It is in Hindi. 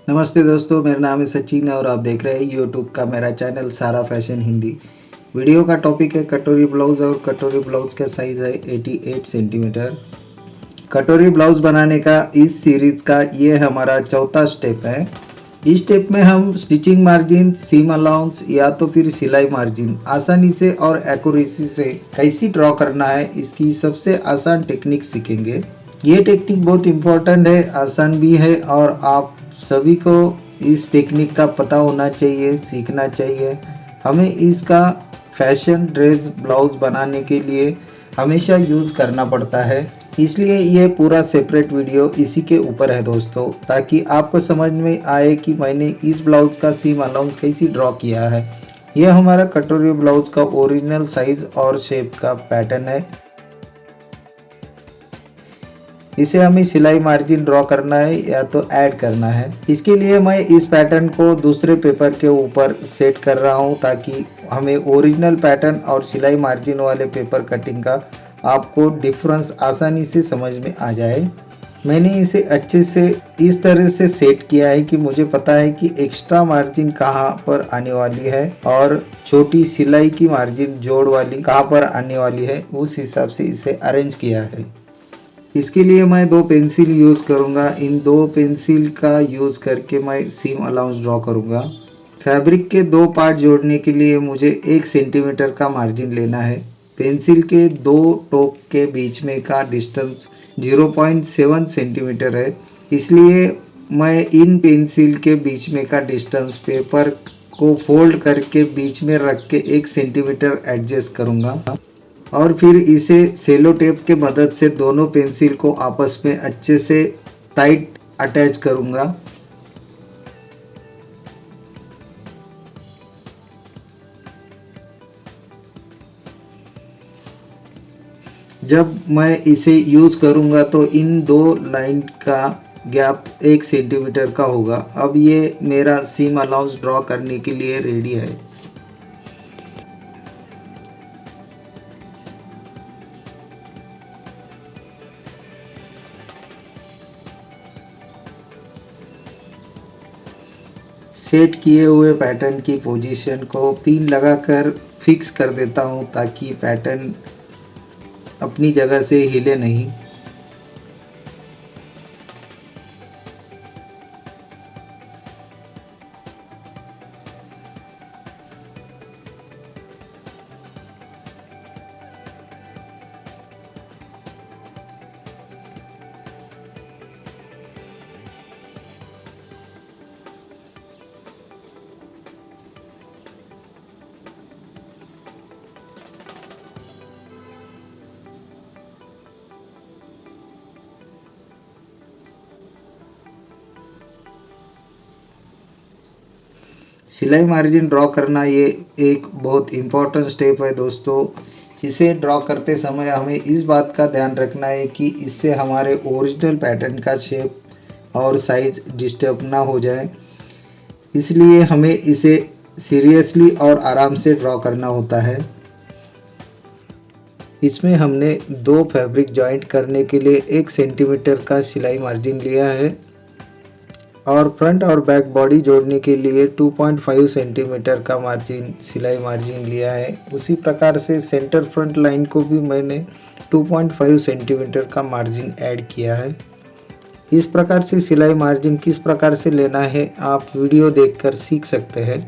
नमस्ते दोस्तों, मेरा नाम है सचिन और आप देख रहे हैं यूट्यूब का मेरा चैनल सारा फैशन हिंदी। वीडियो का टॉपिक है कटोरी ब्लाउज़ और कटोरी ब्लाउज़ का साइज़ है 88 सेंटीमीटर। कटोरी ब्लाउज़ बनाने का इस सीरीज़ का ये हमारा चौथा स्टेप है। इस स्टेप में हम स्टिचिंग मार्जिन, सीम अलाउंस या तो फिर सिलाई मार्जिन आसानी से और एक्यूरेसी से कैसी ड्रॉ करना है, इसकी सबसे आसान टेक्निक सीखेंगे। ये टेक्निक बहुत इम्पोर्टेंट है, आसान भी है और आप सभी को इस टेक्निक का पता होना चाहिए, सीखना चाहिए। हमें इसका फैशन ड्रेस ब्लाउज़ बनाने के लिए हमेशा यूज़ करना पड़ता है, इसलिए ये पूरा सेपरेट वीडियो इसी के ऊपर है दोस्तों, ताकि आपको समझ में आए कि मैंने इस ब्लाउज़ का सीम अलाउंस कैसी ड्रॉ किया है। यह हमारा कटोरी ब्लाउज़ का ओरिजिनल साइज़ और शेप का पैटर्न है। इसे हमें सिलाई मार्जिन ड्रॉ करना है या तो ऐड करना है। इसके लिए मैं इस पैटर्न को दूसरे पेपर के ऊपर सेट कर रहा हूँ, ताकि हमें ओरिजिनल पैटर्न और सिलाई मार्जिन वाले पेपर कटिंग का आपको डिफरेंस आसानी से समझ में आ जाए। मैंने इसे अच्छे से इस तरह से सेट किया है कि मुझे पता है कि एक्स्ट्रा मार्जिन कहाँ पर आने वाली है और छोटी सिलाई की मार्जिन जोड़ वाली कहाँ पर आने वाली है, उस हिसाब से इसे अरेंज किया है। इसके लिए मैं दो पेंसिल यूज़ करूँगा। इन दो पेंसिल का यूज़ करके मैं सीम अलाउंस ड्रॉ करूँगा। फैब्रिक के दो पार्ट जोड़ने के लिए मुझे 1 सेंटीमीटर का मार्जिन लेना है। पेंसिल के दो टोक के बीच में का डिस्टेंस 0.7 सेंटीमीटर है, इसलिए मैं इन पेंसिल के बीच में का डिस्टेंस पेपर को फोल्ड करके बीच में रख के 1 सेंटीमीटर एडजस्ट करूँगा और फिर इसे सेलो टेप के मदद से दोनों पेंसिल को आपस में अच्छे से टाइट अटैच करूँगा। जब मैं इसे यूज़ करूँगा तो इन दो लाइन का गैप 1 सेंटीमीटर का होगा। अब ये मेरा सीम अलाउंस ड्रॉ करने के लिए रेडी है। सेट किए हुए पैटर्न की पोजीशन को पिन लगाकर फिक्स कर देता हूँ, ताकि पैटर्न अपनी जगह से हिले नहीं। सिलाई मार्जिन ड्रॉ करना ये एक बहुत इम्पॉर्टेंट स्टेप है दोस्तों। इसे ड्रॉ करते समय हमें इस बात का ध्यान रखना है कि इससे हमारे ओरिजिनल पैटर्न का शेप और साइज़ डिस्टर्ब ना हो जाए, इसलिए हमें इसे सीरियसली और आराम से ड्रॉ करना होता है। इसमें हमने दो फैब्रिक जॉइंट करने के लिए 1 सेंटीमीटर का सिलाई मार्जिन लिया है और फ्रंट और बैक बॉडी जोड़ने के लिए 2.5 सेंटीमीटर का मार्जिन सिलाई मार्जिन लिया है। उसी प्रकार से सेंटर फ्रंट लाइन को भी मैंने 2.5 सेंटीमीटर का मार्जिन ऐड किया है। इस प्रकार से सिलाई मार्जिन किस प्रकार से लेना है आप वीडियो देखकर सीख सकते हैं।